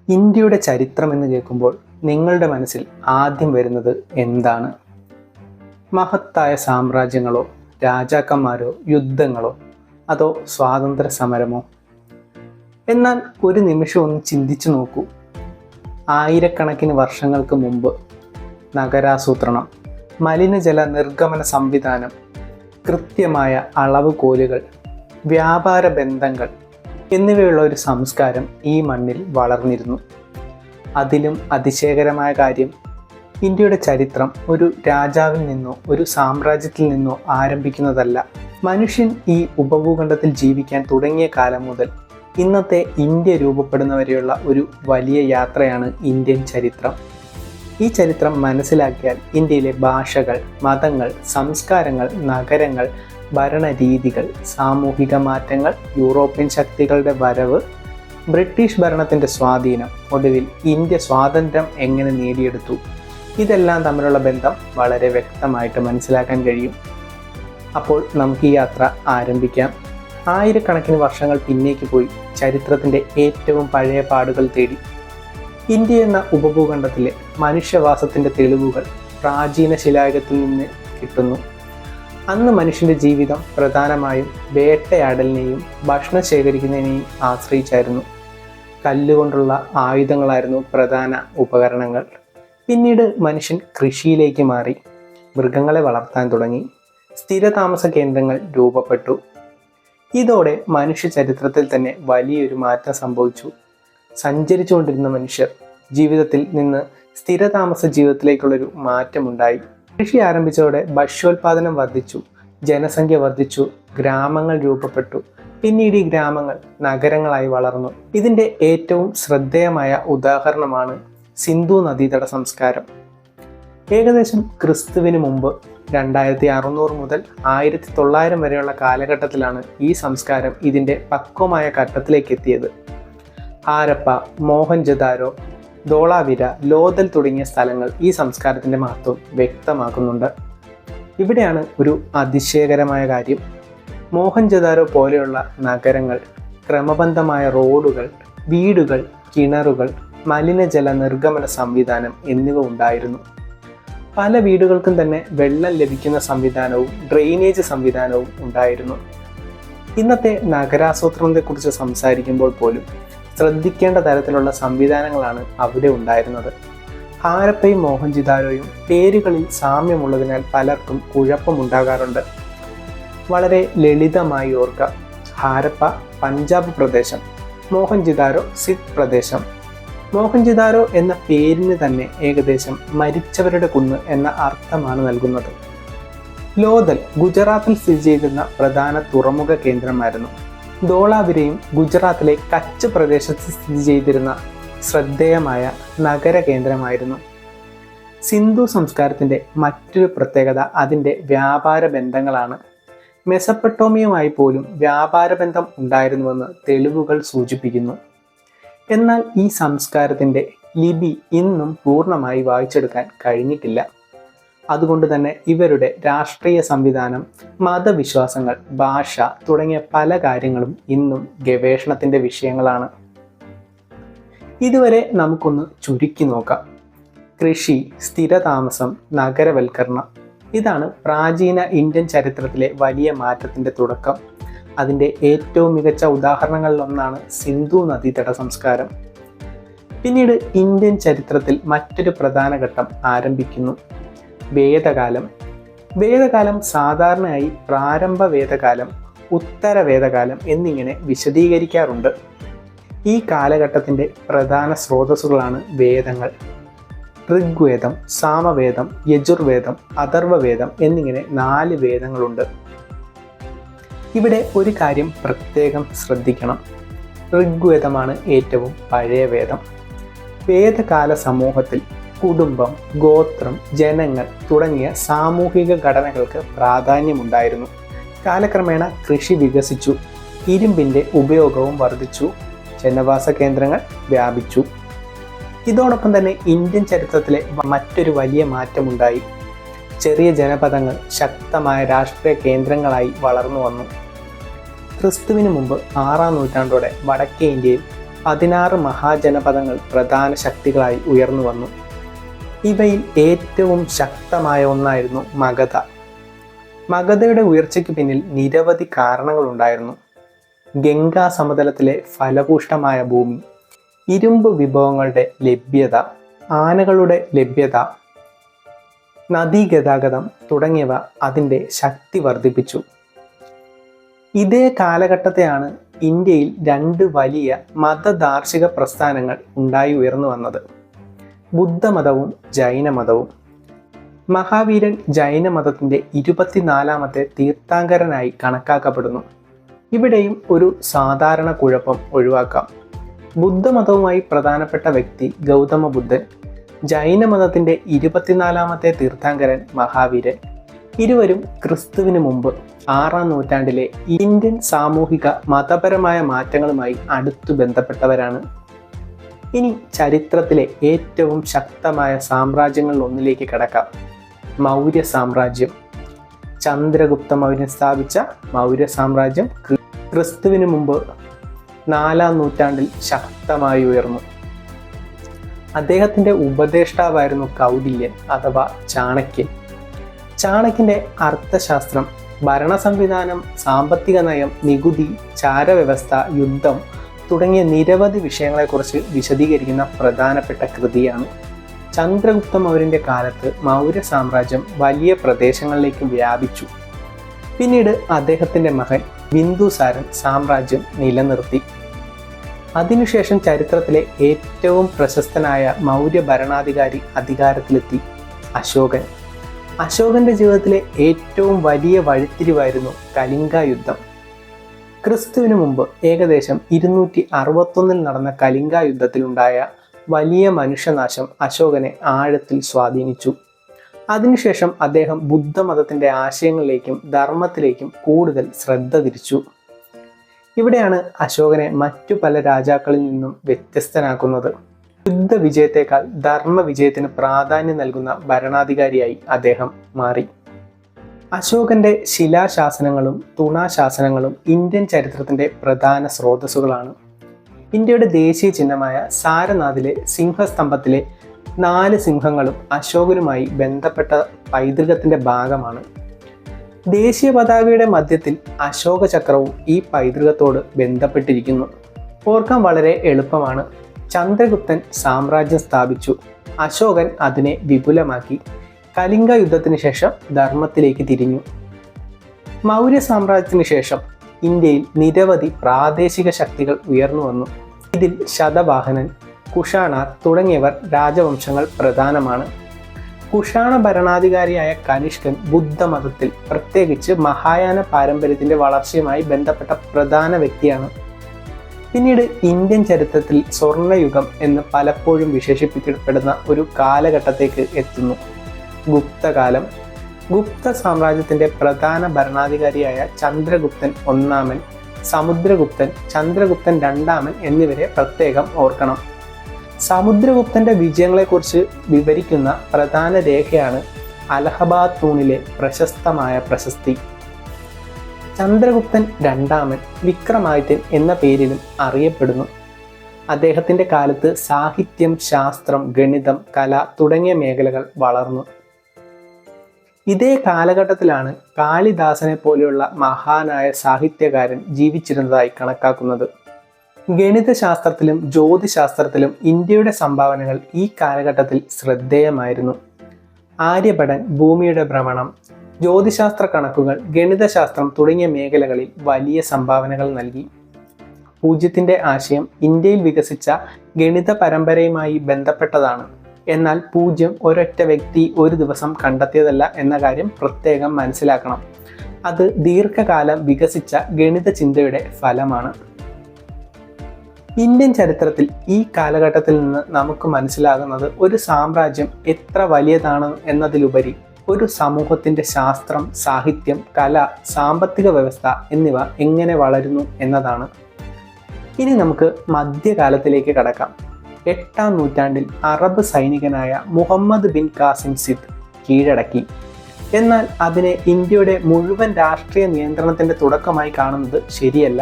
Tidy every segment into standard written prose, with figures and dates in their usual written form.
ഇന്ത്യയുടെ ചരിത്രം എന്ന് കേൾക്കുമ്പോൾ നിങ്ങളുടെ മനസ്സിൽ ആദ്യം വരുന്നത് എന്താണ്? മഹത്തായ സാമ്രാജ്യങ്ങളോ, രാജാക്കന്മാരോ, യുദ്ധങ്ങളോ, അതോ സ്വാതന്ത്ര്യ സമരമോ? എന്നാൽ ഒരു നിമിഷം ഒന്ന് ചിന്തിച്ചു നോക്കൂ. ആയിരക്കണക്കിന് വർഷങ്ങൾക്ക് മുമ്പ് നഗരാസൂത്രണം, മലിനജല നിർഗമന സംവിധാനം, കൃത്യമായ അളവ് കോലുകൾ, വ്യാപാര ബന്ധങ്ങൾ എന്നിവയുള്ള ഒരു സംസ്കാരം ഈ മണ്ണിൽ വളർന്നിരുന്നു. അതിലും അതിശയകരമായ കാര്യം, ഇന്ത്യയുടെ ചരിത്രം ഒരു രാജാവിൽ നിന്നോ ഒരു സാമ്രാജ്യത്തിൽ നിന്നോ ആരംഭിക്കുന്നതല്ല. മനുഷ്യൻ ഈ ഉപഭൂഖണ്ഡത്തിൽ ജീവിക്കാൻ തുടങ്ങിയ കാലം മുതൽ ഇന്നത്തെ ഇന്ത്യ രൂപപ്പെടുന്നവരെയുള്ള ഒരു വലിയ യാത്രയാണ് ഇന്ത്യൻ ചരിത്രം. ഈ ചരിത്രം മനസ്സിലാക്കിയാൽ ഇന്ത്യയിലെ ഭാഷകൾ, മതങ്ങൾ, സംസ്കാരങ്ങൾ, നഗരങ്ങൾ, ഭരണരീതികൾ, സാമൂഹിക മാറ്റങ്ങൾ, യൂറോപ്യൻ ശക്തികളുടെ വരവ്, ബ്രിട്ടീഷ് ഭരണത്തിൻ്റെ സ്വാധീനം, ഒടുവിൽ ഇന്ത്യ സ്വാതന്ത്ര്യം എങ്ങനെ നേടിയെടുത്തു, ഇതെല്ലാം തമ്മിലുള്ള ബന്ധം വളരെ വ്യക്തമായിട്ട് മനസ്സിലാക്കാൻ കഴിയും. അപ്പോൾ നമുക്ക് ഈ യാത്ര ആരംഭിക്കാം. ആയിരക്കണക്കിന് വർഷങ്ങൾ പിന്നേക്ക് പോയി ചരിത്രത്തിൻ്റെ ഏറ്റവും പഴയ പാടുകൾ തേടി. ഇന്ത്യ എന്ന ഉപഭൂഖണ്ഡത്തിലെ മനുഷ്യവാസത്തിൻ്റെ തെളിവുകൾ പ്രാചീന ശിലായുഗത്തിൽ നിന്ന് കിട്ടുന്നു. അന്ന് മനുഷ്യൻ്റെ ജീവിതം പ്രധാനമായും വേട്ടയാടലിനെയും ഭക്ഷണം ശേഖരിക്കുന്നതിനെയും ആശ്രയിച്ചായിരുന്നു. കല്ലുകൊണ്ടുള്ള ആയുധങ്ങളായിരുന്നു പ്രധാന ഉപകരണങ്ങൾ. പിന്നീട് മനുഷ്യൻ കൃഷിയിലേക്ക് മാറി, മൃഗങ്ങളെ വളർത്താൻ തുടങ്ങി, സ്ഥിരതാമസ കേന്ദ്രങ്ങൾ രൂപപ്പെട്ടു. ഇതോടെ മനുഷ്യ ചരിത്രത്തിൽ തന്നെ വലിയൊരു മാറ്റം സംഭവിച്ചു. സഞ്ചരിച്ചുകൊണ്ടിരുന്ന മനുഷ്യർ ജീവിതത്തിൽ നിന്ന് സ്ഥിരതാമസ ജീവിതത്തിലേക്കുള്ളൊരു മാറ്റമുണ്ടായി. കൃഷി ആരംഭിച്ചതോടെ ഭക്ഷ്യോൽപാദനം വർദ്ധിച്ചു, ജനസംഖ്യ വർദ്ധിച്ചു, ഗ്രാമങ്ങൾ രൂപപ്പെട്ടു. പിന്നീട് ഈ ഗ്രാമങ്ങൾ നഗരങ്ങളായി വളർന്നു. ഇതിൻ്റെ ഏറ്റവും ശ്രദ്ധേയമായ ഉദാഹരണമാണ് സിന്ധു നദീതട സംസ്കാരം. ഏകദേശം ക്രിസ്തുവിന് മുമ്പ് 2600 മുതൽ 1900 വരെയുള്ള കാലഘട്ടത്തിലാണ് ഈ സംസ്കാരം ഇതിൻ്റെ പക്വമായ ഘട്ടത്തിലേക്ക് എത്തിയത്. ഹാരപ്പ, മോഹൻജദാരോ, ധോളാവിര, ലോഥൽ തുടങ്ങിയ സ്ഥലങ്ങൾ ഈ സംസ്കാരത്തിൻ്റെ മഹത്വം വ്യക്തമാക്കുന്നുണ്ട്. ഇവിടെയാണ് ഒരു അതിശയകരമായ കാര്യം. മോഹൻജദാരോ പോലെയുള്ള നഗരങ്ങൾ, ക്രമബദ്ധമായ റോഡുകൾ, വീടുകൾ, കിണറുകൾ, മലിനജല നിർഗമന സംവിധാനം എന്നിവ ഉണ്ടായിരുന്നു. പല വീടുകൾക്കും തന്നെ വെള്ളം ലഭിക്കുന്ന സംവിധാനവും ഡ്രെയിനേജ് സംവിധാനവും ഉണ്ടായിരുന്നു. ഇന്നത്തെ നഗരാസൂത്രണത്തെക്കുറിച്ച് സംസാരിക്കുമ്പോൾ പോലും ശ്രദ്ധിക്കേണ്ട തരത്തിലുള്ള സംവിധാനങ്ങളാണ് അവിടെ ഉണ്ടായിരുന്നത്. ഹാരപ്പയും മോഹൻജദാരോയും പേരുകളിൽ സാമ്യമുള്ളതിനാൽ പലർക്കും കുഴപ്പമുണ്ടാകാറുണ്ട്. വളരെ ലളിതമായി ഓർക്കുക. ഹാരപ്പ പഞ്ചാബ് പ്രദേശം, മോഹൻജദാരോ സിന്ധ് പ്രദേശം. മോഹൻജദാരോ എന്ന പേരിന് തന്നെ ഏകദേശം മരിച്ചവരുടെ കുന്ന് എന്ന അർത്ഥമാണ് നൽകുന്നത്. ലോഥൽ ഗുജറാത്തിൽ സ്ഥിതി ചെയ്തിരുന്ന പ്രധാന തുറമുഖ കേന്ദ്രമായിരുന്നു. ധോളാവിരയും ഗുജറാത്തിലെ കച്ച് പ്രദേശത്ത് സ്ഥിതി ചെയ്തിരുന്ന ശ്രദ്ധേയമായ നഗര കേന്ദ്രമായിരുന്നു. സിന്ധു സംസ്കാരത്തിൻ്റെ മറ്റൊരു പ്രത്യേകത അതിൻ്റെ വ്യാപാര ബന്ധങ്ങളാണ്. മെസപ്പൊട്ടോമിയയുമായി പോലും വ്യാപാര ബന്ധം ഉണ്ടായിരുന്നുവെന്ന് തെളിവുകൾ സൂചിപ്പിക്കുന്നു. എന്നാൽ ഈ സംസ്കാരത്തിൻ്റെ ലിപി ഇന്നും പൂർണ്ണമായി വായിച്ചെടുക്കാൻ കഴിഞ്ഞിട്ടില്ല. അതുകൊണ്ട് തന്നെ ഇവരുടെ രാഷ്ട്രീയ സംവിധാനം, മതവിശ്വാസങ്ങൾ, ഭാഷ തുടങ്ങിയ പല കാര്യങ്ങളും ഇന്നും ഗവേഷണത്തിൻ്റെ വിഷയങ്ങളാണ്. ഇതുവരെ നമുക്കൊന്ന് ചുരുക്കി നോക്കാം. കൃഷി, സ്ഥിരതാമസം, നഗരവൽക്കരണം, ഇതാണ് പ്രാചീന ഇന്ത്യൻ ചരിത്രത്തിലെ വലിയ മാറ്റത്തിൻ്റെ തുടക്കം. അതിൻ്റെ ഏറ്റവും മികച്ച ഉദാഹരണങ്ങളിലൊന്നാണ് സിന്ധു നദീതട സംസ്കാരം. പിന്നീട് ഇന്ത്യൻ ചരിത്രത്തിൽ മറ്റൊരു പ്രധാന ഘട്ടം ആരംഭിക്കുന്നു, വേദകാലം. വേദകാലം സാധാരണയായി പ്രാരംഭ വേദകാലം, ഉത്തര വേദകാലം എന്നിങ്ങനെ വിശദീകരിക്കാറുണ്ട്. ഈ കാലഘട്ടത്തിൻ്റെ പ്രധാന സ്രോതസ്സുകളാണ് വേദങ്ങൾ. ഋഗ്വേദം, സാമവേദം, യജുർവേദം, അഥർവവേദം എന്നിങ്ങനെ 4 വേദങ്ങളുണ്ട്. ഇവിടെ ഒരു കാര്യം പ്രത്യേകം ശ്രദ്ധിക്കണം. ഋഗ്വേദമാണ് ഏറ്റവും പഴയ വേദം. വേദകാല സമൂഹത്തിൽ കുടുംബം, ഗോത്രം, ജനങ്ങൾ തുടങ്ങിയ സാമൂഹിക ഘടനകൾക്ക് പ്രാധാന്യമുണ്ടായിരുന്നു. കാലക്രമേണ കൃഷി വികസിച്ചു, ഇരുമ്പിൻ്റെ ഉപയോഗവും വർദ്ധിച്ചു, ജനവാസ കേന്ദ്രങ്ങൾ വ്യാപിച്ചു. ഇതോടൊപ്പം തന്നെ ഇന്ത്യൻ ചരിത്രത്തിലെ മറ്റൊരു വലിയ മാറ്റമുണ്ടായി. ചെറിയ ജനപദങ്ങൾ ശക്തമായ രാഷ്ട്രീയ കേന്ദ്രങ്ങളായി വളർന്നു വന്നു. ക്രിസ്തുവിന് മുമ്പ് 6-ാം നൂറ്റാണ്ടോടെ വടക്കേ ഇന്ത്യയിൽ 16 മഹാജനപദങ്ങൾ പ്രധാന ശക്തികളായി ഉയർന്നു വന്നു. ഇവയിൽ ഏറ്റവും ശക്തമായ ഒന്നായിരുന്നു മഗധ. മഗധയുടെ ഉയർച്ചയ്ക്ക് പിന്നിൽ നിരവധി കാരണങ്ങളുണ്ടായിരുന്നു. ഗംഗാ സമതലത്തിലെ ഫലപുഷ്ടമായ ഭൂമി, ഇരുമ്പ് വിഭവങ്ങളുടെ ലഭ്യത, ആനകളുടെ ലഭ്യത, നദീഗതാഗതം തുടങ്ങിയവ അതിൻ്റെ ശക്തി വർദ്ധിപ്പിച്ചു. ഇതേ കാലഘട്ടത്തെയാണ് ഇന്ത്യയിൽ 2 വലിയ മതദാർശിക പ്രസ്ഥാനങ്ങൾ ഉണ്ടായി ഉയർന്നു വന്നത്: ബുദ്ധമതവും ജൈനമതവും. മഹാവീരൻ ജൈനമതത്തിൻ്റെ 24ാമത്തെ തീർത്ഥാങ്കരനായി കണക്കാക്കപ്പെടുന്നു. ഇവിടെയും ഒരു സാധാരണ കുഴപ്പം ഒഴിവാക്കാം. ബുദ്ധമതവുമായി പ്രധാനപ്പെട്ട വ്യക്തി ഗൗതമ ബുദ്ധൻ, ജൈനമതത്തിൻ്റെ 24ാമത്തെ തീർത്ഥാങ്കരൻ മഹാവീരൻ. ഇരുവരും ക്രിസ്തുവിന് മുമ്പ് 6-ാം നൂറ്റാണ്ടിലെ ഇന്ത്യൻ സാമൂഹിക മതപരമായ മാറ്റങ്ങളുമായി അടുത്തു ബന്ധപ്പെട്ടവരാണ്. ഇനി ചരിത്രത്തിലെ ഏറ്റവും ശക്തമായ സാമ്രാജ്യങ്ങളിൽ ഒന്നിലേക്ക് കടക്കാം: മൗര്യ സാമ്രാജ്യം. ചന്ദ്രഗുപ്ത മൗര്യൻ സ്ഥാപിച്ച മൗര്യ സാമ്രാജ്യം ക്രിസ്തുവിന് മുമ്പ് 4-ാം നൂറ്റാണ്ടിൽ ശക്തമായി ഉയർന്നു. അദ്ദേഹത്തിൻ്റെ ഉപദേഷ്ടാവായിരുന്നു കൗടില്യൻ അഥവാ ചാണക്യൻ. ചാണക്യൻ്റെ അർത്ഥശാസ്ത്രം, ഭരണ സംവിധാനം, സാമ്പത്തിക നയം, നികുതി, ചാരവ്യവസ്ഥ, യുദ്ധം തുടങ്ങിയ നിരവധി വിഷയങ്ങളെക്കുറിച്ച് വിശദീകരിക്കുന്ന പ്രധാനപ്പെട്ട കൃതിയാണ്. ചന്ദ്രഗുപ്ത മൗര്യൻ്റെ കാലത്ത് മൗര്യ സാമ്രാജ്യം വലിയ പ്രദേശങ്ങളിലേക്ക് വ്യാപിച്ചു. പിന്നീട് അദ്ദേഹത്തിൻ്റെ മകൻ ബിന്ദുസാരൻ സാമ്രാജ്യം നിലനിർത്തി. അതിനുശേഷം ചരിത്രത്തിലെ ഏറ്റവും പ്രശസ്തനായ മൗര്യ ഭരണാധികാരി അധികാരത്തിലെത്തി: അശോകൻ. അശോകന്റെ ജീവിതത്തിലെ ഏറ്റവും വലിയ വഴിത്തിരിവായിരുന്നു കലിംഗ യുദ്ധം. ക്രിസ്തുവിന് മുമ്പ് ഏകദേശം 261 നടന്ന കലിംഗ യുദ്ധത്തിലുണ്ടായ വലിയ മനുഷ്യനാശം അശോകനെ ആഴത്തിൽ സ്വാധീനിച്ചു. അതിനുശേഷം അദ്ദേഹം ബുദ്ധമതത്തിൻ്റെ ആശയങ്ങളിലേക്കും ധർമ്മത്തിലേക്കും കൂടുതൽ ശ്രദ്ധ തിരിച്ചു. ഇവിടെയാണ് അശോകനെ മറ്റു പല രാജാക്കളിൽ നിന്നും വ്യത്യസ്തനാക്കുന്നത്. യുദ്ധ വിജയത്തേക്കാൾ ധർമ്മ വിജയത്തിന് പ്രാധാന്യം നൽകുന്ന ഭരണാധികാരിയായി അദ്ദേഹം മാറി. അശോകന്റെ ശിലാശാസനങ്ങളും തുണാശാസനങ്ങളും ഇന്ത്യൻ ചരിത്രത്തിന്റെ പ്രധാന സ്രോതസ്സുകളാണ്. ഇന്ത്യയുടെ ദേശീയ ചിഹ്നമായ സാരനാഥിലെ സിംഹസ്തംഭത്തിലെ 4 സിംഹങ്ങളും അശോകനുമായി ബന്ധപ്പെട്ട പൈതൃകത്തിന്റെ ഭാഗമാണ്. ദേശീയ പതാകയുടെ മധ്യത്തിൽ അശോക ചക്രവും ഈ പൈതൃകത്തോട് ബന്ധപ്പെട്ടിരിക്കുന്നു. ഓർക്കാൻ വളരെ എളുപ്പമാണ്. ചന്ദ്രഗുപ്തൻ സാമ്രാജ്യം സ്ഥാപിച്ചു, അശോകൻ അതിനെ വിപുലമാക്കി. കലിംഗ യുദ്ധത്തിന് ശേഷം ധർമ്മത്തിലേക്ക് തിരിഞ്ഞു. മൗര്യ സാമ്രാജ്യത്തിന് ശേഷം ഇന്ത്യയിൽ നിരവധി പ്രാദേശിക ശക്തികൾ ഉയർന്നു വന്നു. ഇതിൽ ശതവാഹനൻ, കുഷാണർ തുടങ്ങിയവർ രാജവംശങ്ങൾ പ്രധാനമാണ്. കുഷാണ ഭരണാധികാരിയായ കനിഷ്കൻ ബുദ്ധമതത്തിൽ, പ്രത്യേകിച്ച് മഹായാന പാരമ്പര്യത്തിന്റെ വളർച്ചയുമായി ബന്ധപ്പെട്ട പ്രധാന വ്യക്തിയാണ്. പിന്നീട് ഇന്ത്യൻ ചരിത്രത്തിൽ സ്വർണ്ണയുഗം എന്ന് പലപ്പോഴും വിശേഷിപ്പിക്കപ്പെടുന്ന ഒരു കാലഘട്ടത്തേക്ക് എത്തുന്നു: ഗുപ്തകാലം. ഗുപ്ത സാമ്രാജ്യത്തിന്റെ പ്രധാന ഭരണാധികാരിയായ ചന്ദ്രഗുപ്തൻ ഒന്നാമൻ, സമുദ്രഗുപ്തൻ, ചന്ദ്രഗുപ്തൻ രണ്ടാമൻ എന്നിവരെ പ്രത്യേകം ഓർക്കണം. സമുദ്രഗുപ്തന്റെ വിജയങ്ങളെക്കുറിച്ച് വിവരിക്കുന്ന പ്രധാന രേഖയാണ് അലഹബാദ് തൂണിലെ പ്രശസ്തമായ പ്രശസ്തി. ചന്ദ്രഗുപ്തൻ രണ്ടാമൻ വിക്രമാദിത്യൻ എന്ന പേരിലും അറിയപ്പെടുന്നു. അദ്ദേഹത്തിൻ്റെ കാലത്ത് സാഹിത്യം, ശാസ്ത്രം, ഗണിതം, കല തുടങ്ങിയ മേഖലകൾ വളർന്നു. ഇതേ കാലഘട്ടത്തിലാണ് കാളിദാസനെ പോലെയുള്ള മഹാനായ സാഹിത്യകാരൻ ജീവിച്ചിരുന്നതായി കണക്കാക്കുന്നത്. ഗണിതശാസ്ത്രത്തിലും ജ്യോതിശാസ്ത്രത്തിലും ഇന്ത്യയുടെ സംഭാവനകൾ ഈ കാലഘട്ടത്തിൽ ശ്രദ്ധേയമായിരുന്നു. ആര്യഭടൻ ഭൂമിയുടെ ഭ്രമണം, ജ്യോതിശാസ്ത്ര കണക്കുകൾ, ഗണിതശാസ്ത്രം തുടങ്ങിയ മേഖലകളിൽ വലിയ സംഭാവനകൾ നൽകി. പൂജ്യത്തിൻ്റെ ആശയം ഇന്ത്യയിൽ വികസിച്ച ഗണിത പരമ്പരയുമായി ബന്ധപ്പെട്ടതാണ്. എന്നാൽ പൂജ്യം ഒരൊറ്റ വ്യക്തി ഒരു ദിവസം കണ്ടെത്തിയതല്ല എന്ന കാര്യം പ്രത്യേകം മനസ്സിലാക്കണം. അത് ദീർഘകാലം വികസിച്ച ഗണിത ചിന്തയുടെ ഫലമാണ്. ഇന്ത്യൻ ചരിത്രത്തിൽ ഈ കാലഘട്ടത്തിൽ നിന്ന് നമുക്ക് മനസ്സിലാകുന്നത് ഒരു സാമ്രാജ്യം എത്ര വലിയതാണ് എന്നതിലുപരി ഒരു സമൂഹത്തിൻ്റെ ശാസ്ത്രം, സാഹിത്യം, കല, സാമ്പത്തിക വ്യവസ്ഥ എന്നിവ എങ്ങനെ വളരുന്നു എന്നതാണ്. ഇനി നമുക്ക് മധ്യകാലത്തിലേക്ക് കടക്കാം. 8-ാം നൂറ്റാണ്ടിൽ അറബ് സൈനികനായ മുഹമ്മദ് ബിൻ കാസിം സിദ് കീഴടക്കി. എന്നാൽ അതിനെ ഇന്ത്യയുടെ മുഴുവൻ രാഷ്ട്രീയ നിയന്ത്രണത്തിന്റെ തുടക്കമായി കാണുന്നത് ശരിയല്ല.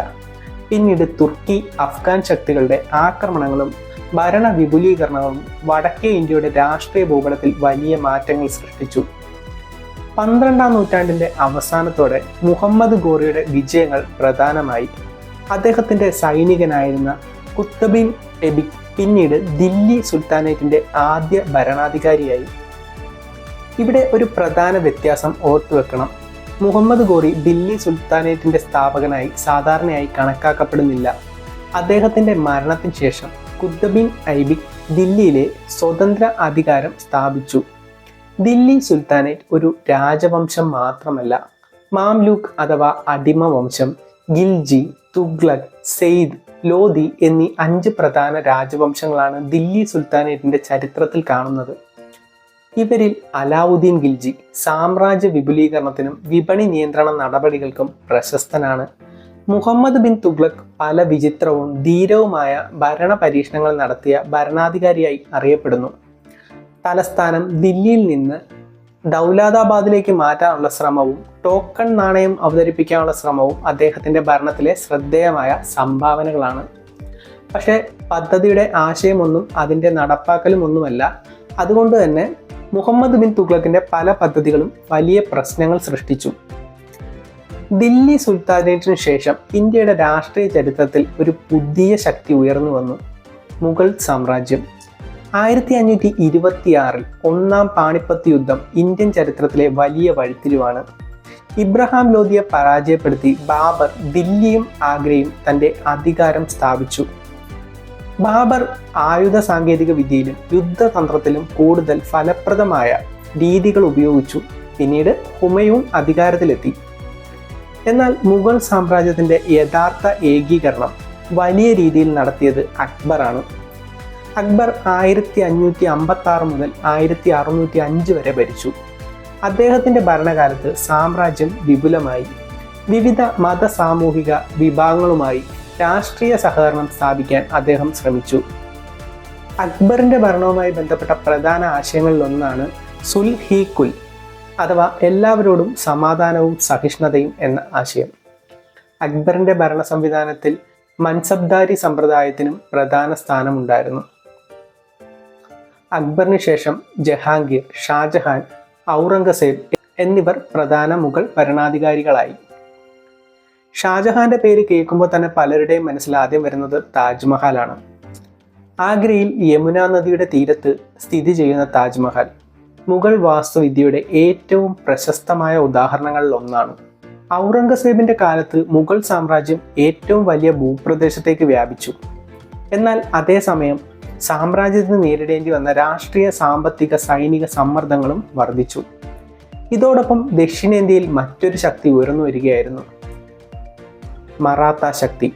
പിന്നീട് തുർക്കി, അഫ്ഗാൻ ശക്തികളുടെ ആക്രമണങ്ങളും ഭരണ വിപുലീകരണങ്ങളും വടക്കേ ഇന്ത്യയുടെ രാഷ്ട്രീയ ഭൂപടത്തിൽ വലിയ മാറ്റങ്ങൾ സൃഷ്ടിച്ചു. 12ാം നൂറ്റാണ്ടിന്റെ അവസാനത്തോടെ മുഹമ്മദ് ഗോറിയുടെ വിജയങ്ങൾ പ്രധാനമായി. അദ്ദേഹത്തിന്റെ സൈനികനായിരുന്ന കുത്തബിൻ എബിക് പിന്നീട് ദില്ലി സുൽത്താനേറ്റിന്റെ ആദ്യ ഭരണാധികാരിയായി. ഇവിടെ ഒരു പ്രധാന വ്യത്യാസം ഓർത്തുവെക്കണം. മുഹമ്മദ് ഗോറി ദില്ലി സുൽത്താനേറ്റിന്റെ സ്ഥാപകനായി സാധാരണയായി കണക്കാക്കപ്പെടുന്നില്ല. അദ്ദേഹത്തിന്റെ മരണത്തിന് ശേഷം കുത്തബിൻ ഐബിക് ദില്ലിയിലെ സ്വതന്ത്ര അധികാരം സ്ഥാപിച്ചു. ദില്ലി സുൽത്താനേറ്റ് ഒരു രാജവംശം മാത്രമല്ല. മാംലൂക്ക് അഥവാ അടിമ വംശം, ഗിൽജി, തുഗ്ലക്, സെയ്ദ്, ലോധി എന്നീ 5 പ്രധാന രാജവംശങ്ങളാണ് ദില്ലി സുൽത്താനേറ്റിന്റെ ചരിത്രത്തിൽ കാണുന്നത്. ഇവരിൽ അലാവുദ്ദീൻ ഖിൽജി സാമ്രാജ്യ വിപുലീകരണത്തിനും വിപണി നിയന്ത്രണ നടപടികൾക്കും പ്രശസ്തനാണ്. മുഹമ്മദ് ബിൻ തുഗ്ലക് പല വിചിത്രവും ധീരവുമായ ഭരണ പരീക്ഷണങ്ങൾ നടത്തിയ ഭരണാധികാരിയായി അറിയപ്പെടുന്നു. തലസ്ഥാനം ദില്ലിയിൽ നിന്ന് ദൗലതാബാദിലേക്ക് മാറ്റാനുള്ള ശ്രമവും ടോക്കൺ നാണയം അവതരിപ്പിക്കാനുള്ള ശ്രമവും അദ്ദേഹത്തിന്റെ ഭരണത്തിലെ ശ്രദ്ധേയമായ സംഭാവനകളാണ്. പക്ഷേ പദ്ധതിയുടെ ആശയമൊന്നും അതിൻ്റെ നടപ്പാക്കലും ഒന്നുമല്ല. അതുകൊണ്ട് തന്നെ മുഹമ്മദ് ബിൻ തുഗ്ലക്കിന്റെ പല പദ്ധതികളും വലിയ പ്രശ്നങ്ങൾ സൃഷ്ടിച്ചു. ദില്ലി സുൽത്താനേറ്റിനു ശേഷം ഇന്ത്യയുടെ രാഷ്ട്രീയ ചരിത്രത്തിൽ ഒരു പുതിയ ശക്തി ഉയർന്നു വന്നു: മുഗൾ സാമ്രാജ്യം. 1526 ഒന്നാം പാണിപ്പത്ത് യുദ്ധം ഇന്ത്യൻ ചരിത്രത്തിലെ വലിയ വഴിത്തിരിവാണ്. ഇബ്രഹാം ലോധിയെ പരാജയപ്പെടുത്തി ബാബർ ദില്ലിയും ആഗ്രയും തൻ്റെ അധികാരം സ്ഥാപിച്ചു. ബാബർ ആയുധ സാങ്കേതിക വിദ്യയിലും യുദ്ധതന്ത്രത്തിലും കൂടുതൽ ഫലപ്രദമായ രീതികൾ ഉപയോഗിച്ചു. പിന്നീട് ഹുമയൂൺ അധികാരത്തിലെത്തി. എന്നാൽ മുഗൾ സാമ്രാജ്യത്തിന്റെ യഥാർത്ഥ ഏകീകരണം വലിയ രീതിയിൽ നടത്തിയത് അക്ബറാണ്. അക്ബർ 1556 മുതൽ 1605 വരെ ഭരിച്ചു. അദ്ദേഹത്തിന്റെ ഭരണകാലത്ത് സാമ്രാജ്യം വിപുലമായി. വിവിധ മത സാമൂഹിക വിഭാഗങ്ങളുമായി രാഷ്ട്രീയ സഹകരണം സ്ഥാപിക്കാൻ അദ്ദേഹം ശ്രമിച്ചു. അക്ബറിന്റെ ഭരണവുമായി ബന്ധപ്പെട്ട പ്രധാന ആശയങ്ങളിലൊന്നാണ് സുൽഹി കുൽ അഥവാ എല്ലാവരോടും സമാധാനവും സഹിഷ്ണുതയും എന്ന ആശയം. അക്ബറിന്റെ ഭരണ സംവിധാനത്തിൽ മൻസബ്ദാരി സമ്പ്രദായത്തിനും പ്രധാന സ്ഥാനമുണ്ടായിരുന്നു. അക്ബറിന് ശേഷം ജഹാംഗീർ, ഷാജഹാൻ, ഔറംഗസേബ് എന്നിവർ പ്രധാന മുഗൾ ഭരണാധികാരികളായി. ഷാജഹാന്റെ പേര് കേൾക്കുമ്പോൾ തന്നെ പലരുടെയും മനസ്സിൽ ആദ്യം വരുന്നത് താജ്മഹലാണ്. ആഗ്രയിൽ യമുന നദിയുടെ തീരത്ത് സ്ഥിതി ചെയ്യുന്ന താജ്മഹൽ മുഗൾ വാസ്തുവിദ്യയുടെ ഏറ്റവും പ്രശസ്തമായ ഉദാഹരണങ്ങളിൽ ഒന്നാണ്. ഔറംഗസേബിന്റെ കാലത്ത് മുഗൾ സാമ്രാജ്യം ഏറ്റവും വലിയ ഭൂപ്രദേശത്തേക്ക് വ്യാപിച്ചു. എന്നാൽ അതേസമയം സാമ്രാജ്യത്തിന് നേരിടേണ്ടി വന്ന രാഷ്ട്രീയ, സാമ്പത്തിക, സൈനിക സമ്മർദ്ദങ്ങളും വർദ്ധിച്ചു. ഇതോടൊപ്പം ദക്ഷിണേന്ത്യയിൽ മറ്റൊരു ശക്തി ഉയർന്നു വരികയായിരുന്നു: മറാത്ത ശക്തി.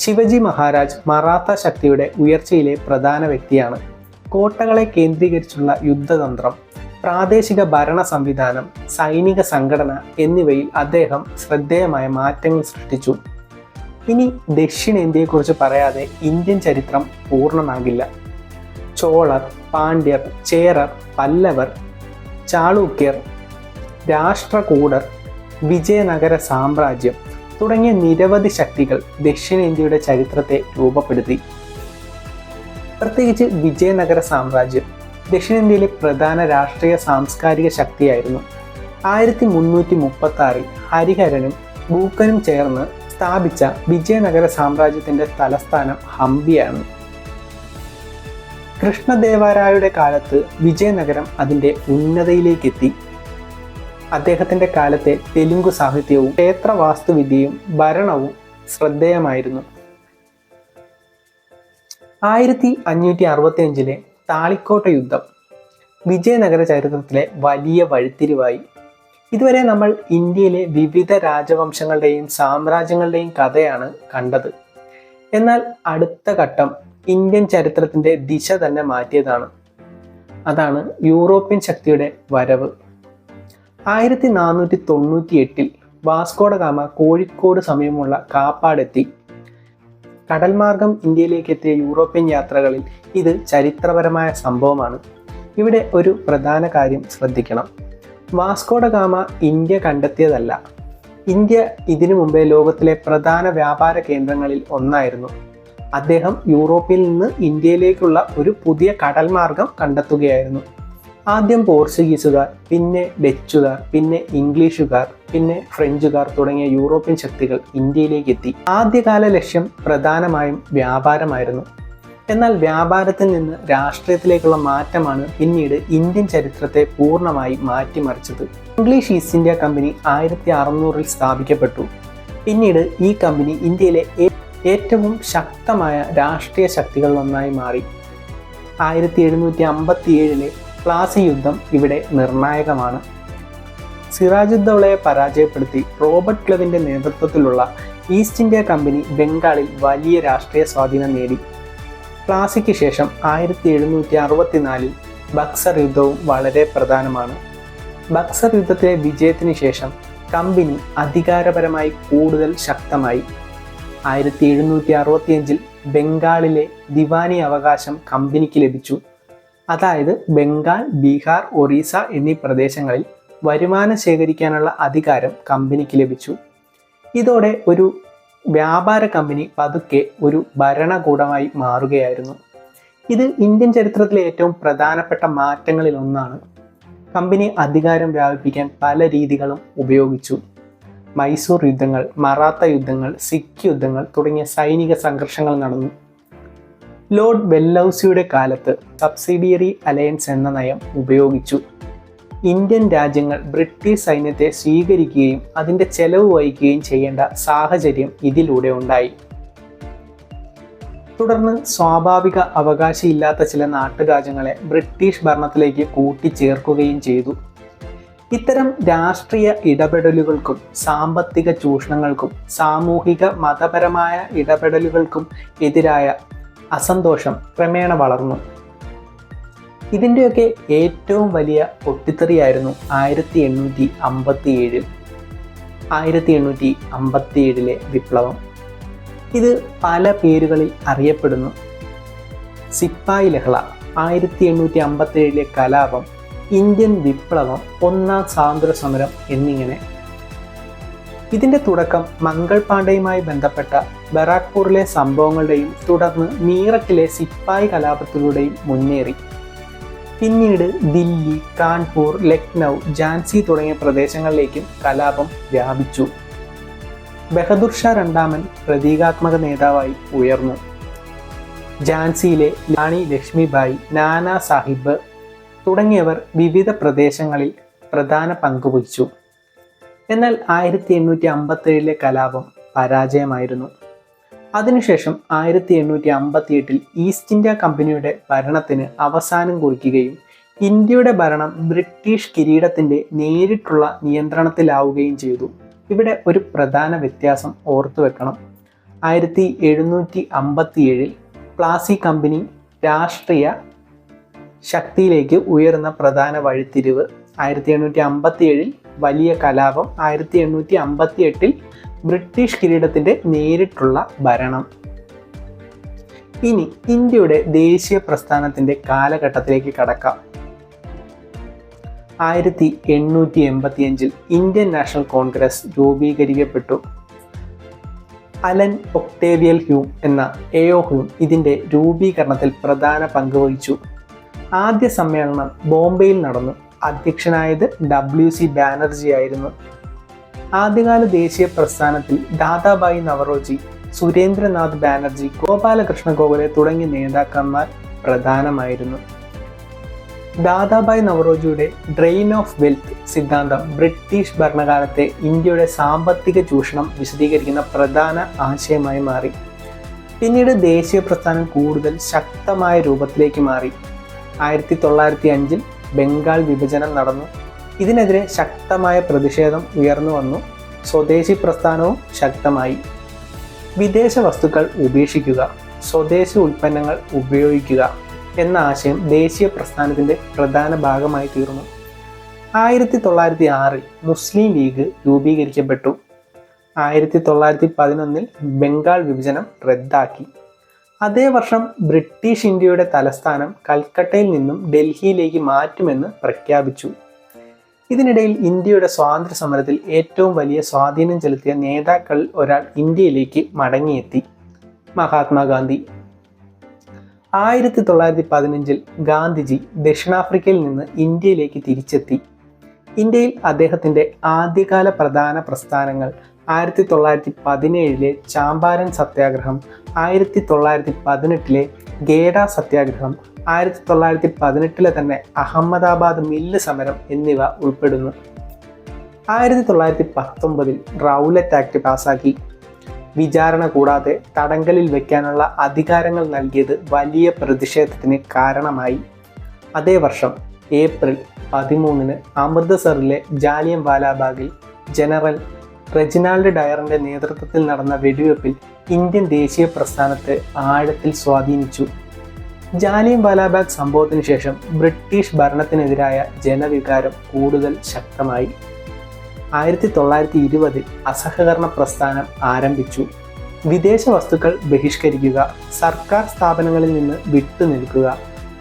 ശിവജി മഹാരാജ് മറാത്ത ശക്തിയുടെ ഉയർച്ചയിലെ പ്രധാന വ്യക്തിയാണ്. കോട്ടകളെ കേന്ദ്രീകരിച്ചുള്ള യുദ്ധതന്ത്രം, പ്രാദേശിക ഭരണ സംവിധാനം, സൈനിക സംഘടന എന്നിവയിൽ അദ്ദേഹം ശ്രദ്ധേയമായ മാറ്റങ്ങൾ സൃഷ്ടിച്ചു. ഇനി ദക്ഷിണേന്ത്യയെക്കുറിച്ച് പറയാതെ ഇന്ത്യൻ ചരിത്രം പൂർണ്ണമാകില്ല. ചോളർ, പാണ്ഡ്യർ, ചേരർ, പല്ലവർ, ചാളുക്യർ, രാഷ്ട്രകൂടർ, വിജയനഗര സാമ്രാജ്യം തുടങ്ങിയ നിരവധി ശക്തികൾ ദക്ഷിണേന്ത്യയുടെ ചരിത്രത്തെ രൂപപ്പെടുത്തി. പ്രത്യേകിച്ച് വിജയനഗര സാമ്രാജ്യം ദക്ഷിണേന്ത്യയിലെ പ്രധാന രാഷ്ട്രീയ സാംസ്കാരിക ശക്തിയായിരുന്നു. 1336 ഹരിഹരനും ബൂക്കനും ചേർന്ന് സ്ഥാപിച്ച വിജയനഗര സാമ്രാജ്യത്തിന്റെ തലസ്ഥാനം ഹംപിയാണ്. കൃഷ്ണദേവരായയുടെ കാലത്ത് വിജയനഗരം അതിൻ്റെ ഉന്നതിയിലേക്കെത്തി. അദ്ദേഹത്തിന്റെ കാലത്തെ തെലുങ്കു സാഹിത്യവും ക്ഷേത്ര വാസ്തുവിദ്യയും ഭരണവും ശ്രദ്ധേയമായിരുന്നു. 1565 താളിക്കോട്ട യുദ്ധം വിജയനഗര ചരിത്രത്തിലെ വലിയ വഴിത്തിരിവായി. ഇതുവരെ നമ്മൾ ഇന്ത്യയിലെ വിവിധ രാജവംശങ്ങളുടെയും സാമ്രാജ്യങ്ങളുടെയും കഥയാണ് കണ്ടത്. എന്നാൽ അടുത്ത ഘട്ടം ഇന്ത്യൻ ചരിത്രത്തിന്റെ ദിശ തന്നെ മാറ്റിയതാണ്. അതാണ് യൂറോപ്യൻ ശക്തിയുടെ വരവ്. 1498 വാസ്കോഡ ഗാമ കോഴിക്കോട് സമീപമുള്ള കാപ്പാടെത്തി. കടൽമാർഗം ഇന്ത്യയിലേക്ക് എത്തിയ യൂറോപ്യൻ യാത്രകളിൽ ഇത് ചരിത്രപരമായ സംഭവമാണ്. ഇവിടെ ഒരു പ്രധാന കാര്യം ശ്രദ്ധിക്കണം: വാസ്കോഡ ഗാമ ഇന്ത്യ കണ്ടെത്തിയതല്ല. ഇന്ത്യ ഇതിനു മുമ്പേ ലോകത്തിലെ പ്രധാന വ്യാപാര കേന്ദ്രങ്ങളിൽ ഒന്നായിരുന്നു. അദ്ദേഹം യൂറോപ്പിൽ നിന്ന് ഇന്ത്യയിലേക്കുള്ള ഒരു പുതിയ കടൽ മാർഗം കണ്ടെത്തുകയായിരുന്നു. ആദ്യം പോർച്ചുഗീസുകാർ, പിന്നെ ഡച്ചുകാർ, പിന്നെ ഇംഗ്ലീഷുകാർ, പിന്നെ ഫ്രഞ്ചുകാർ തുടങ്ങിയ യൂറോപ്യൻ ശക്തികൾ ഇന്ത്യയിലേക്ക് എത്തി. ആദ്യകാല ലക്ഷ്യം പ്രധാനമായും വ്യാപാരമായിരുന്നു. എന്നാൽ വ്യാപാരത്തിൽ നിന്ന് രാഷ്ട്രീയത്തിലേക്കുള്ള മാറ്റമാണ് പിന്നീട് ഇന്ത്യൻ ചരിത്രത്തെ പൂർണ്ണമായി മാറ്റിമറിച്ചത്. ഇംഗ്ലീഷ് ഈസ്റ്റ് ഇന്ത്യ കമ്പനി 1600 സ്ഥാപിക്കപ്പെട്ടു. പിന്നീട് ഈ കമ്പനി ഇന്ത്യയിലെ ഏറ്റവും ശക്തമായ രാഷ്ട്രീയ ശക്തികളിലൊന്നായി മാറി. 1757 പ്ലാസി യുദ്ധം ഇവിടെ നിർണായകമാണ്. സിറാജുദ്ദൗളയെ പരാജയപ്പെടുത്തി റോബർട്ട് ക്ലൈവിന്റെ നേതൃത്വത്തിലുള്ള ഈസ്റ്റ് ഇന്ത്യ കമ്പനി ബംഗാളിൽ വലിയ രാഷ്ട്രീയ സ്വാധീനം നേടി. പ്ലാസിക്ക് ശേഷം 1764 ബക്സർ യുദ്ധവും വളരെ പ്രധാനമാണ്. ബക്സർ യുദ്ധത്തിലെ വിജയത്തിന് ശേഷം കമ്പനി അധികാരപരമായി കൂടുതൽ ശക്തമായി. 1765 ബംഗാളിലെ ദിവാനി അവകാശം കമ്പനിക്ക് ലഭിച്ചു. അതായത് ബംഗാൾ, ബീഹാർ, ഒറീസ എന്നീ പ്രദേശങ്ങളിൽ വരുമാനം ശേഖരിക്കാനുള്ള അധികാരം കമ്പനിക്ക് ലഭിച്ചു. ഇതോടെ ഒരു വ്യാപാര കമ്പനി പതുക്കെ ഒരു ഭരണകൂടമായി മാറുകയായിരുന്നു. ഇത് ഇന്ത്യൻ ചരിത്രത്തിലെ ഏറ്റവും പ്രധാനപ്പെട്ട മാറ്റങ്ങളിൽ ഒന്നാണ്. കമ്പനി അധികാരം വ്യാപിപ്പിക്കാൻ പല രീതികളും ഉപയോഗിച്ചു. മൈസൂർ യുദ്ധങ്ങൾ, മറാത്ത യുദ്ധങ്ങൾ, സിഖ് യുദ്ധങ്ങൾ തുടങ്ങിയ സൈനിക സംഘർഷങ്ങൾ നടന്നു. ലോർഡ് വെല്ലൗസിയുടെ കാലത്ത് സബ്സിഡിയറി അലയൻസ് എന്ന നയം ഉപയോഗിച്ചു. ഇന്ത്യൻ രാജ്യങ്ങൾ ബ്രിട്ടീഷ് സൈന്യത്തെ സ്വീകരിക്കുകയും അതിൻ്റെ ചെലവ് വഹിക്കുകയും ചെയ്യേണ്ട സാഹചര്യം ഇതിലൂടെ ഉണ്ടായി. തുടർന്ന് സ്വാഭാവിക അവകാശമില്ലാത്ത ചില നാട്ടുരാജ്യങ്ങളെ ബ്രിട്ടീഷ് ഭരണത്തിലേക്ക് കൂട്ടിച്ചേർക്കുകയും ചെയ്തു. ഇത്തരം രാഷ്ട്രീയ ഇടപെടലുകൾക്കും സാമ്പത്തിക ചൂഷണങ്ങൾക്കും സാമൂഹിക മതപരമായ ഇടപെടലുകൾക്കും എതിരായ അസന്തോഷം ക്രമേണ വളർന്നു. ഇതിൻ്റെയൊക്കെ ഏറ്റവും വലിയ പൊട്ടിത്തെറിയായിരുന്നു 1857 1857 വിപ്ലവം. ഇത് പല പേരുകളിൽ അറിയപ്പെടുന്നു. സിപ്പായി ലഹള, 1857 കലാപം, ഇന്ത്യൻ വിപ്ലവം, ഒന്നാം സ്വാതന്ത്ര്യ സമരം എന്നിങ്ങനെ. ഇതിൻ്റെ തുടക്കം മംഗൾ പാണ്ഡെയുമായി ബന്ധപ്പെട്ട ബറാക്പൂറിലെ സംഭവങ്ങളുടെയും തുടർന്ന് മീററ്റിലെ സിപ്പായി കലാപത്തിലൂടെയും മുന്നേറി. പിന്നീട് ദില്ലി, കാൺപൂർ, ലക്നൗ, ഝാൻസി തുടങ്ങിയ പ്രദേശങ്ങളിലേക്കും കലാപം വ്യാപിച്ചു. ബഹദൂർ ഷാ രണ്ടാമൻ പ്രതീകാത്മക നേതാവായി ഉയർന്നു. ഝാൻസിയിലെ റാണി ലക്ഷ്മിബായി, നാനാ സാഹിബ് തുടങ്ങിയവർ വിവിധ പ്രദേശങ്ങളിൽ പ്രധാന പങ്കുവഹിച്ചു. എന്നാൽ 1857 കലാപം പരാജയമായിരുന്നു. അതിനുശേഷം 1858 ഈസ്റ്റ് ഇന്ത്യ കമ്പനിയുടെ ഭരണത്തിന് അവസാനം കുറിക്കുകയും ഇന്ത്യയുടെ ഭരണം ബ്രിട്ടീഷ് കിരീടത്തിൻ്റെ നേരിട്ടുള്ള നിയന്ത്രണത്തിലാവുകയും ചെയ്തു. ഇവിടെ ഒരു പ്രധാന വ്യത്യാസം ഓർത്തുവെക്കണം. 1757 പ്ലാസി കമ്പനി രാഷ്ട്രീയ ശക്തിയിലേക്ക് ഉയർന്ന പ്രധാന വഴിത്തിരിവ്. 1857 വലിയ കലാപം, 1858 ബ്രിട്ടീഷ് കിരീടത്തിൻ്റെ നേരിട്ടുള്ള ഭരണം. ഇനി ഇന്ത്യയുടെ ദേശീയ പ്രസ്ഥാനത്തിൻ്റെ കാലഘട്ടത്തിലേക്ക് കടക്കാം. 1885 ഇന്ത്യൻ നാഷണൽ കോൺഗ്രസ് രൂപീകരിക്കപ്പെട്ടു. അലൻ ഒക്ടേവിയൽ ഹ്യൂം എന്ന എയോ ഹ്യൂം ഇതിൻ്റെ രൂപീകരണത്തിൽ പ്രധാന പങ്ക് വഹിച്ചു. ആദ്യ സമ്മേളനം ബോംബെയിൽ നടന്നു. അധ്യക്ഷനായത് WC ബാനർജി ആയിരുന്നു. ആദ്യകാല ദേശീയ പ്രസ്ഥാനത്തിൽ ദാദാഭായി നവറോജി, സുരേന്ദ്രനാഥ് ബാനർജി, ഗോപാലകൃഷ്ണ ഗോഖലെ തുടങ്ങിയ നേതാക്കന്മാർ പ്രധാനമായിരുന്നു. ദാദാഭായ് നവറോജിയുടെ ഡ്രെയിൻ ഓഫ് വെൽത്ത് സിദ്ധാന്തം ബ്രിട്ടീഷ് ഭരണകാലത്തെ ഇന്ത്യയുടെ സാമ്പത്തിക ചൂഷണം വിശദീകരിക്കുന്ന പ്രധാന ആശയമായി മാറി. പിന്നീട് ദേശീയ പ്രസ്ഥാനം കൂടുതൽ ശക്തമായ രൂപത്തിലേക്ക് മാറി. 1905 ബംഗാൾ വിഭജനം നടന്നു. ഇതിനെതിരെ ശക്തമായ പ്രതിഷേധം ഉയർന്നു വന്നു. സ്വദേശി പ്രസ്ഥാനവും ശക്തമായി. വിദേശ വസ്തുക്കൾ ഉപേക്ഷിക്കുക, സ്വദേശി ഉൽപ്പന്നങ്ങൾ ഉപയോഗിക്കുക എന്ന ആശയം ദേശീയ പ്രസ്ഥാനത്തിൻ്റെ പ്രധാന ഭാഗമായി തീർന്നു. 1906 മുസ്ലിം ലീഗ് രൂപീകരിക്കപ്പെട്ടു. 1911 ബംഗാൾ വിഭജനം റദ്ദാക്കി. അതേ വർഷം ബ്രിട്ടീഷ് ഇന്ത്യയുടെ തലസ്ഥാനം കൽക്കട്ടയിൽ നിന്നും ഡൽഹിയിലേക്ക് മാറ്റുമെന്ന് പ്രഖ്യാപിച്ചു. ഇതിനിടയിൽ ഇന്ത്യയുടെ സ്വാതന്ത്ര്യ സമരത്തിൽ ഏറ്റവും വലിയ സ്വാധീനം ചെലുത്തിയ നേതാക്കളിൽ ഒരാൾ ഇന്ത്യയിലേക്ക് മടങ്ങിയെത്തി, മഹാത്മാഗാന്ധി. 1915 ഗാന്ധിജി ദക്ഷിണാഫ്രിക്കയിൽ നിന്ന് ഇന്ത്യയിലേക്ക് തിരിച്ചെത്തി. ഇന്ത്യയിൽ അദ്ദേഹത്തിൻ്റെ ആദ്യകാല പ്രധാന പ്രസ്ഥാനങ്ങൾ 1917 ചാമ്പാരൻ സത്യാഗ്രഹം, 1918 ഗേഡ സത്യാഗ്രഹം, 1918 തന്നെ അഹമ്മദാബാദ് മില്ല് സമരം എന്നിവ ഉൾപ്പെടുന്നു. 1919 റൗലറ്റ് ആക്ട് പാസാക്കി. വിചാരണ കൂടാതെ തടങ്കലിൽ വയ്ക്കാനുള്ള അധികാരങ്ങൾ നൽകിയത് വലിയ പ്രതിഷേധത്തിന് കാരണമായി. അതേ വർഷം ഏപ്രിൽ 13 അമൃത്സറിലെ ജാലിയൻ വാലാബാഗിൽ ജനറൽ റെജിനാൾഡ് ഡയറിൻ്റെ നേതൃത്വത്തിൽ നടന്ന വെടിവെപ്പിൽ ഇന്ത്യൻ ദേശീയ പ്രസ്ഥാനത്തെ ആഴത്തിൽ സ്വാധീനിച്ചു. ജാലിയൻ വാലാബാഗ് സംഭവത്തിന് ശേഷം ബ്രിട്ടീഷ് ഭരണത്തിനെതിരായ ജനവികാരം കൂടുതൽ ശക്തമായി. 1920 അസഹകരണ പ്രസ്ഥാനം ആരംഭിച്ചു. വിദേശ വസ്തുക്കൾ ബഹിഷ്കരിക്കുക, സർക്കാർ സ്ഥാപനങ്ങളിൽ നിന്ന് വിട്ടുനിൽക്കുക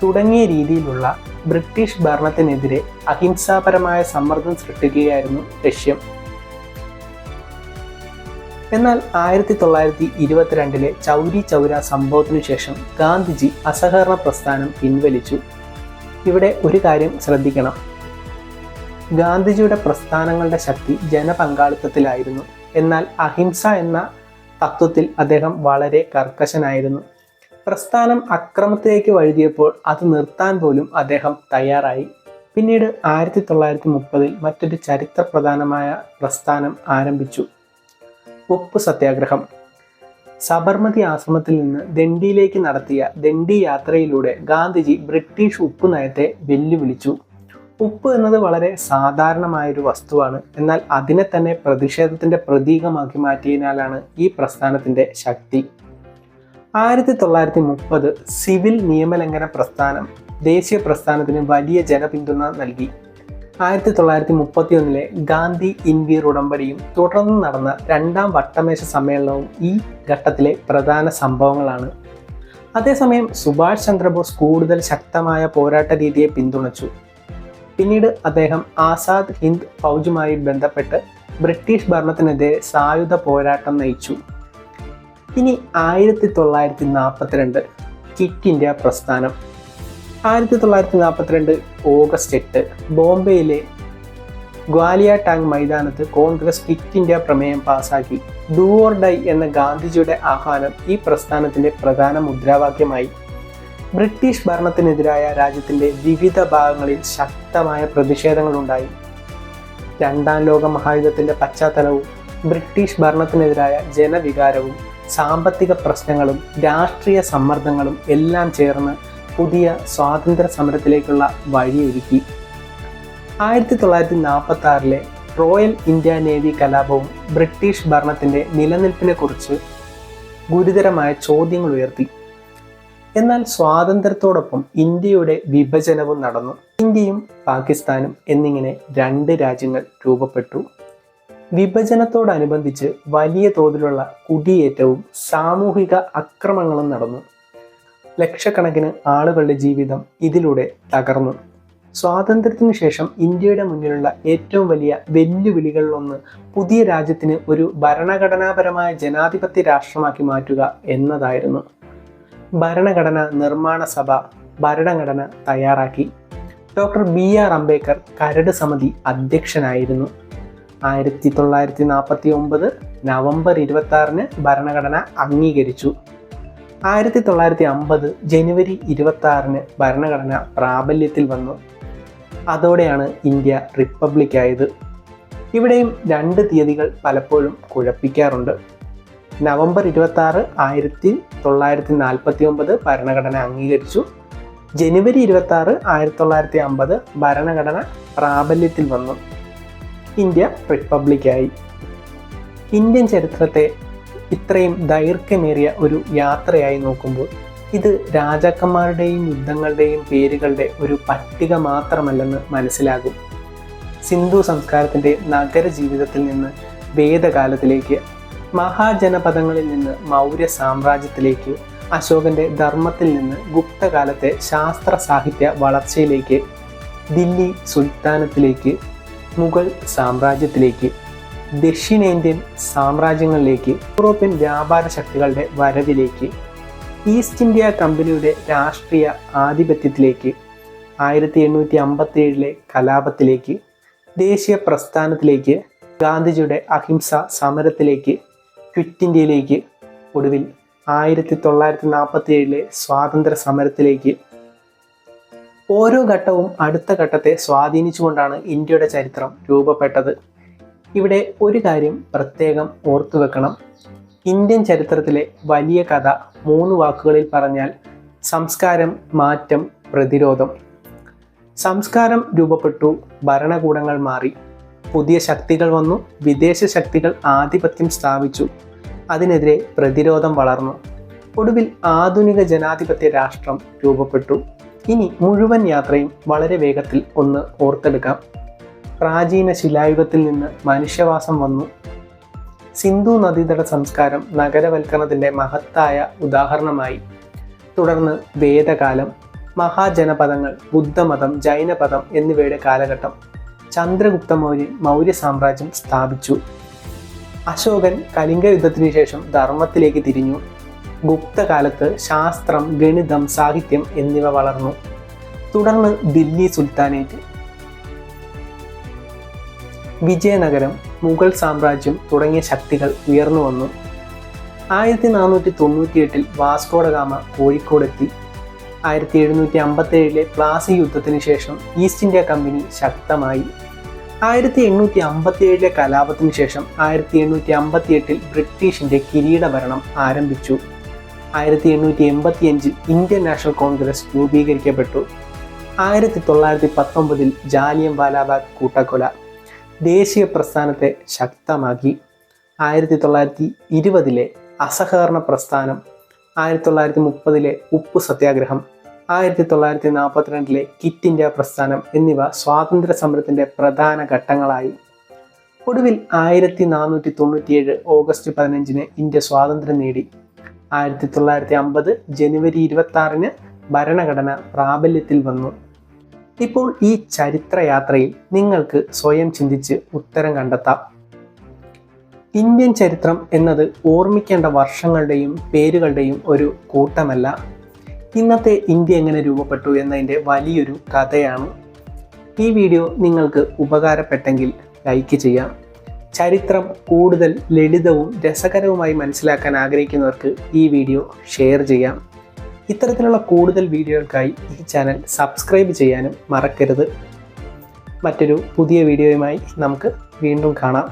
തുടങ്ങിയ രീതിയിലുള്ള ബ്രിട്ടീഷ് ഭരണത്തിനെതിരെ അഹിംസാപരമായ സമ്മർദ്ദം സൃഷ്ടിക്കുകയായിരുന്നു ലക്ഷ്യം. എന്നാൽ 1922 ചൗരി ചൗര സംഭവത്തിനു ശേഷം ഗാന്ധിജി അസഹകരണ പ്രസ്ഥാനം പിൻവലിച്ചു. ഇവിടെ ഒരു കാര്യം ശ്രദ്ധിക്കണം. ഗാന്ധിജിയുടെ പ്രസ്ഥാനങ്ങളുടെ ശക്തി ജനപങ്കാളിത്തത്തിലായിരുന്നു. എന്നാൽ അഹിംസ എന്ന തത്വത്തിൽ അദ്ദേഹം വളരെ കർക്കശനായിരുന്നു. പ്രസ്ഥാനം അക്രമത്തിലേക്ക് വഴുതിയപ്പോൾ അത് നിർത്താൻ പോലും അദ്ദേഹം തയ്യാറായി. പിന്നീട് 1930 മറ്റൊരു ചരിത്രപ്രധാനമായ പ്രസ്ഥാനം ആരംഭിച്ചു, ഉപ്പ് സത്യാഗ്രഹം. സബർമതി ആശ്രമത്തിൽ നിന്ന് ദണ്ഡിയിലേക്ക് നടത്തിയ ദണ്ഡി യാത്രയിലൂടെ ഗാന്ധിജി ബ്രിട്ടീഷ് ഉപ്പ് നയത്തെ വെല്ലുവിളിച്ചു. ഉപ്പ് എന്നത് വളരെ സാധാരണമായൊരു വസ്തുവാണ്. എന്നാൽ അതിനെ തന്നെ പ്രതിഷേധത്തിൻ്റെ പ്രതീകമാക്കി മാറ്റിയതിനാലാണ് ഈ പ്രസ്ഥാനത്തിൻ്റെ ശക്തി. 1930 സിവിൽ നിയമലംഘന പ്രസ്ഥാനം ദേശീയ പ്രസ്ഥാനത്തിന് വലിയ ജനപിന്തുണ നൽകി. 1931 ഗാന്ധി ഇൻവീർ ഉടമ്പടിയും തുടർന്ന് നടന്ന രണ്ടാം വട്ടമേശ സമ്മേളനവും ഈ ഘട്ടത്തിലെ പ്രധാന സംഭവങ്ങളാണ്. അതേസമയം സുഭാഷ് ചന്ദ്രബോസ് കൂടുതൽ ശക്തമായ പോരാട്ട രീതിയെ പിന്തുണച്ചു. പിന്നീട് അദ്ദേഹം ആസാദ് ഹിന്ദ് ഫൗജുമായി ബന്ധപ്പെട്ട് ബ്രിട്ടീഷ് ഭരണത്തിനെതിരെ സായുധ പോരാട്ടം നയിച്ചു. ഇനി 1942 ക്വിറ്റ് ഇന്ത്യ പ്രസ്ഥാനം. 1942 ഓഗസ്റ്റ് 8 ബോംബെയിലെ ഗ്വാലിയ ടാങ് മൈതാനത്ത് കോൺഗ്രസ് ക്വിറ്റ് ഇന്ത്യ പ്രമേയം പാസാക്കി. ഡു ഓർ ഡൈ എന്ന ഗാന്ധിജിയുടെ ആഹ്വാനം ഈ പ്രസ്ഥാനത്തിൻ്റെ പ്രധാന മുദ്രാവാക്യമായി. ബ്രിട്ടീഷ് ഭരണത്തിനെതിരായ രാജ്യത്തിൻ്റെ വിവിധ ഭാഗങ്ങളിൽ ശക്തമായ പ്രതിഷേധങ്ങളുണ്ടായി. രണ്ടാം ലോക മഹായുദ്ധത്തിൻ്റെ പശ്ചാത്തലവും ബ്രിട്ടീഷ് ഭരണത്തിനെതിരായ ജനവികാരവും സാമ്പത്തിക പ്രശ്നങ്ങളും രാഷ്ട്രീയ സമ്മർദ്ദങ്ങളും എല്ലാം ചേർന്ന് പുതിയ സ്വാതന്ത്ര്യ സമരത്തിലേക്കുള്ള വഴിയൊരുക്കി. 1946 റോയൽ ഇന്ത്യ നേവി കലാപവും ബ്രിട്ടീഷ് ഭരണത്തിൻ്റെ നിലനിൽപ്പിനെക്കുറിച്ച് ഗുരുതരമായ ചോദ്യങ്ങൾ ഉയർത്തി. എന്നാൽ സ്വാതന്ത്ര്യത്തോടൊപ്പം ഇന്ത്യയുടെ വിഭജനവും നടന്നു. ഇന്ത്യയും പാകിസ്ഥാനും എന്നിങ്ങനെ രണ്ട് രാജ്യങ്ങൾ രൂപപ്പെട്ടു. വിഭജനത്തോടനുബന്ധിച്ച് വലിയ തോതിലുള്ള കുടിയേറ്റവും സാമൂഹിക അക്രമങ്ങളും നടന്നു. ലക്ഷക്കണക്കിന് ആളുകളുടെ ജീവിതം ഇതിലൂടെ തകർന്നു. സ്വാതന്ത്ര്യത്തിനു ശേഷം ഇന്ത്യയുടെ മുന്നിലുള്ള ഏറ്റവും വലിയ വെല്ലുവിളികളിലൊന്ന് പുതിയ രാജ്യത്തിന് ഒരു ഭരണഘടനാപരമായ ജനാധിപത്യ രാഷ്ട്രമാക്കി മാറ്റുക എന്നതായിരുന്നു. ഭരണഘടനാ നിർമ്മാണ സഭ ഭരണഘടന തയ്യാറാക്കി. ഡോക്ടർ BR അംബേദ്കർ കരട് സമിതി അധ്യക്ഷനായിരുന്നു. 1949 നവംബർ 26 ഭരണഘടന അംഗീകരിച്ചു. 1950 ജനുവരി 26 ഭരണഘടന പ്രാബല്യത്തിൽ വന്നു. അതോടെയാണ് ഇന്ത്യ റിപ്പബ്ലിക്കായത്. ഇവിടെയും രണ്ട് തീയതികൾ പലപ്പോഴും കുഴപ്പിക്കാറുണ്ട്. നവംബർ 26 1949 ഭരണഘടന അംഗീകരിച്ചു. ജനുവരി 26 1950 ഭരണഘടന പ്രാബല്യത്തിൽ വന്നു. ഇന്ത്യ റിപ്പബ്ലിക്കായി. ഇന്ത്യൻ ചരിത്രത്തെ ഇത്രയും ദൈർഘ്യമേറിയ ഒരു യാത്രയായി നോക്കുമ്പോൾ ഇത് രാജാക്കന്മാരുടെയും യുദ്ധങ്ങളുടെയും പേരുകളുടെ ഒരു പട്ടിക മാത്രമല്ലെന്ന് മനസ്സിലാകും. സിന്ധു സംസ്കാരത്തിൻ്റെ നഗര ജീവിതത്തിൽ നിന്ന് വേദകാലത്തിലേക്ക്, മഹാജനപദങ്ങളിൽ നിന്ന് മൗര്യ സാമ്രാജ്യത്തിലേക്ക്, അശോകന്റെ ധർമ്മത്തിൽ നിന്ന് ഗുപ്തകാലത്തെ ശാസ്ത്ര സാഹിത്യ വളർച്ചയിലേക്ക്, ദില്ലി സുൽത്താനത്തിലേക്ക്, മുഗൾ സാമ്രാജ്യത്തിലേക്ക്, ദക്ഷിണേന്ത്യൻ സാമ്രാജ്യങ്ങളിലേക്ക്, യൂറോപ്യൻ വ്യാപാര ശക്തികളുടെ വരവിലേക്ക്, ഈസ്റ്റ് ഇന്ത്യ കമ്പനിയുടെ രാഷ്ട്രീയ ആധിപത്യത്തിലേക്ക്, 1857 കലാപത്തിലേക്ക്, ദേശീയ പ്രസ്ഥാനത്തിലേക്ക്, ഗാന്ധിജിയുടെ അഹിംസ സമരത്തിലേക്ക്, ക്വിറ്റ് ഇന്ത്യയിലേക്ക്, ഒടുവിൽ 1947 സ്വാതന്ത്ര്യ സമരത്തിലേക്ക്. ഓരോ ഘട്ടവും അടുത്ത ഘട്ടത്തെ സ്വാധീനിച്ചുകൊണ്ടാണ് ഇന്ത്യയുടെ ചരിത്രം രൂപപ്പെട്ടത്. ഇവിടെ ഒരു കാര്യം പ്രത്യേകം ഓർത്തു വെക്കണം. ഇന്ത്യൻ ചരിത്രത്തിലെ വലിയ കഥ 3 വാക്കുകളിൽ പറഞ്ഞാൽ സംസ്കാരം, മാറ്റം, പ്രതിരോധം. സംസ്കാരം രൂപപ്പെട്ടു, ഭരണകൂടങ്ങൾ മാറി, പുതിയ ശക്തികൾ വന്നു, വിദേശ ശക്തികൾ ആധിപത്യം സ്ഥാപിച്ചു, അതിനെതിരെ പ്രതിരോധം വളർന്നു, ഒടുവിൽ ആധുനിക ജനാധിപത്യ രാഷ്ട്രം രൂപപ്പെട്ടു. ഇനി മുഴുവൻ യാത്രയും വളരെ വേഗത്തിൽ ഒന്ന് ഓർത്തെടുക്കാം. പ്രാചീന ശിലായുഗത്തിൽ നിന്ന് മനുഷ്യവാസം വന്നു. സിന്ധു നദീതട സംസ്കാരം നഗരവൽക്കരണത്തിൻ്റെ മഹത്തായ ഉദാഹരണമായി. തുടർന്ന് വേദകാലം, മഹാജനപദങ്ങൾ, ബുദ്ധമതം, ജൈനപദം എന്നിവയുടെ കാലഘട്ടം. ചന്ദ്രഗുപ്ത മൗര്യൻ മൗര്യ സാമ്രാജ്യം സ്ഥാപിച്ചു. അശോകൻ കലിംഗ യുദ്ധത്തിന് ശേഷം ധർമ്മത്തിലേക്ക് തിരിഞ്ഞു. ഗുപ്തകാലത്ത് ശാസ്ത്രം, ഗണിതം, സാഹിത്യം എന്നിവ വളർന്നു. തുടർന്ന് ദില്ലി സുൽത്താനേറ്റ്, വിജയനഗരം, മുഗൾ സാമ്രാജ്യം തുടങ്ങിയ ശക്തികൾ ഉയർന്നു വന്നു. 1498 വാസ്കോഡഗാമ കോഴിക്കോടെത്തി. 1757 പ്ലാസി യുദ്ധത്തിന് ശേഷം ഈസ്റ്റ് ഇന്ത്യ കമ്പനി ശക്തമായി. 1857 കലാപത്തിന് ശേഷം 1858 ബ്രിട്ടീഷിന്റെ കിരീടഭരണം ആരംഭിച്ചു. 1885 Indian National Congress രൂപീകരിക്കപ്പെട്ടു. 1919 Jallian Walabagh കൂട്ടക്കൊല ദേശീയ പ്രസ്ഥാനത്തെ ശക്തമാക്കി. 1920 അസഹകരണ പ്രസ്ഥാനം, 1930 ഉപ്പു സത്യാഗ്രഹം, 1942 ക്വിറ്റ് ഇന്ത്യ പ്രസ്ഥാനം എന്നിവ സ്വാതന്ത്ര്യ സമരത്തിൻ്റെ പ്രധാന ഘട്ടങ്ങളായി. ഒടുവിൽ 1497 ഓഗസ്റ്റ് 15 ഇന്ത്യ സ്വാതന്ത്ര്യം നേടി. 1950 ജനുവരി 26 ഭരണഘടന പ്രാബല്യത്തിൽ വന്നു. ഇപ്പോൾ ഈ ചരിത്രയാത്രയിൽ നിങ്ങൾക്ക് സ്വയം ചിന്തിച്ച് ഉത്തരം കണ്ടെത്താം. ഇന്ത്യൻ ചരിത്രം എന്നത് ഓർമ്മിക്കേണ്ട വർഷങ്ങളുടെയും പേരുകളുടെയും ഒരു കൂട്ടമല്ല. ഇന്നത്തെ ഇന്ത്യ എങ്ങനെ രൂപപ്പെട്ടു എന്നതിൻ്റെ വലിയൊരു കഥയാണ്. ഈ വീഡിയോ നിങ്ങൾക്ക് ഉപകാരപ്പെട്ടെങ്കിൽ ലൈക്ക് ചെയ്യാം. ചരിത്രം കൂടുതൽ ലളിതവും രസകരവുമായി മനസ്സിലാക്കാൻ ആഗ്രഹിക്കുന്നവർക്ക് ഈ വീഡിയോ ഷെയർ ചെയ്യാം. ഇത്തരത്തിലുള്ള കൂടുതൽ വീഡിയോകൾക്കായി ഈ ചാനൽ സബ്സ്ക്രൈബ് ചെയ്യാനും മറക്കരുത്. മറ്റൊരു പുതിയ വീഡിയോയുമായി നമുക്ക് വീണ്ടും കാണാം.